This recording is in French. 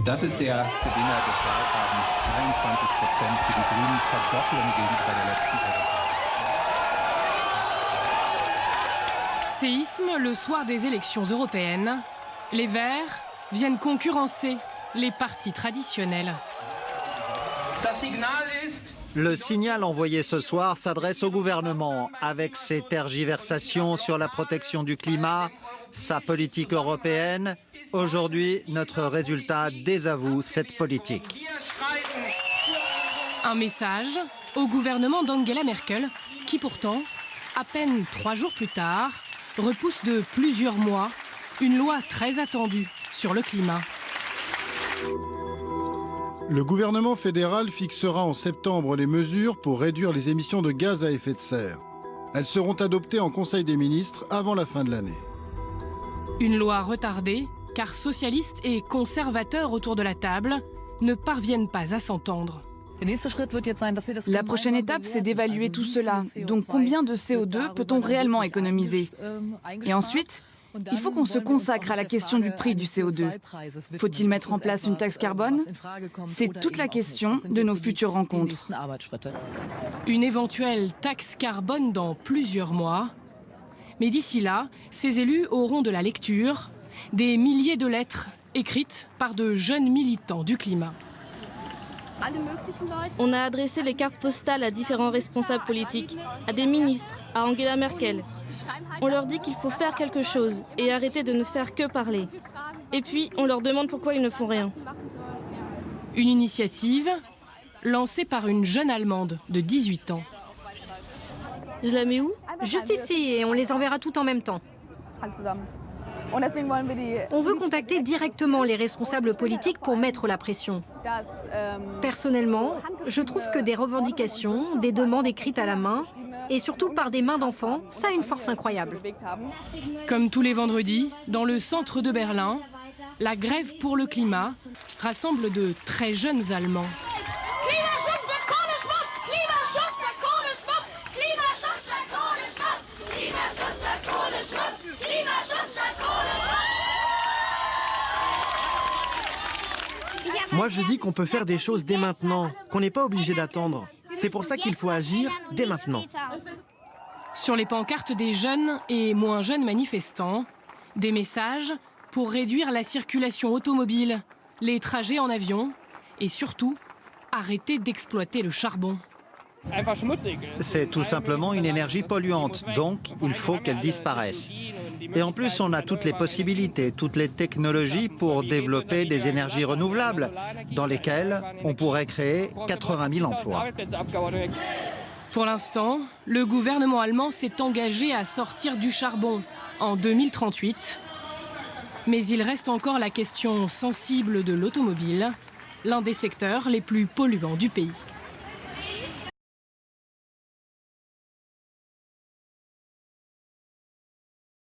Das ist der Gewinner des Wahlabends, 22% für die Grünen, Verdopplung gegenüber der letzten Europawahl. Séisme le soir des élections européennes. Les Verts viennent concurrencer les partis traditionnels. Le signal envoyé ce soir s'adresse au gouvernement avec ses tergiversations sur la protection du climat, sa politique européenne. Aujourd'hui, notre résultat désavoue cette politique. Un message au gouvernement d'Angela Merkel qui pourtant, à peine 3 jours plus tard, repousse de plusieurs mois une loi très attendue sur le climat. Le gouvernement fédéral fixera en septembre les mesures pour réduire les émissions de gaz à effet de serre. Elles seront adoptées en Conseil des ministres avant la fin de l'année. Une loi retardée, car socialistes et conservateurs autour de la table ne parviennent pas à s'entendre. La prochaine étape, c'est d'évaluer tout cela. Donc combien de CO2 peut-on réellement économiser? Et ensuite, il faut qu'on se consacre à la question du prix du CO2. Faut-il mettre en place une taxe carbone? C'est toute la question de nos futures rencontres. Une éventuelle taxe carbone dans plusieurs mois. Mais d'ici là, ces élus auront de la lecture, des milliers de lettres écrites par de jeunes militants du climat. On a adressé les cartes postales à différents responsables politiques, à des ministres, à Angela Merkel. On leur dit qu'il faut faire quelque chose et arrêter de ne faire que parler. Et puis, on leur demande pourquoi ils ne font rien. Une initiative lancée par une jeune Allemande de 18 ans. Je la mets où? Juste ici, et on les enverra toutes en même temps. On veut contacter directement les responsables politiques pour mettre la pression. Personnellement, je trouve que des revendications, des demandes écrites à la main, et surtout par des mains d'enfants, ça a une force incroyable. Comme tous les vendredis, dans le centre de Berlin, la grève pour le climat rassemble de très jeunes Allemands. Moi, je dis qu'on peut faire des choses dès maintenant, qu'on n'est pas obligé d'attendre. C'est pour ça qu'il faut agir dès maintenant. Sur les pancartes des jeunes et moins jeunes manifestants, des messages pour réduire la circulation automobile, les trajets en avion et surtout arrêter d'exploiter le charbon. C'est tout simplement une énergie polluante, donc il faut qu'elle disparaisse. Et en plus, on a toutes les possibilités, toutes les technologies pour développer des énergies renouvelables, dans lesquelles on pourrait créer 80 000 emplois. Pour l'instant, le gouvernement allemand s'est engagé à sortir du charbon en 2038. Mais il reste encore la question sensible de l'automobile, l'un des secteurs les plus polluants du pays.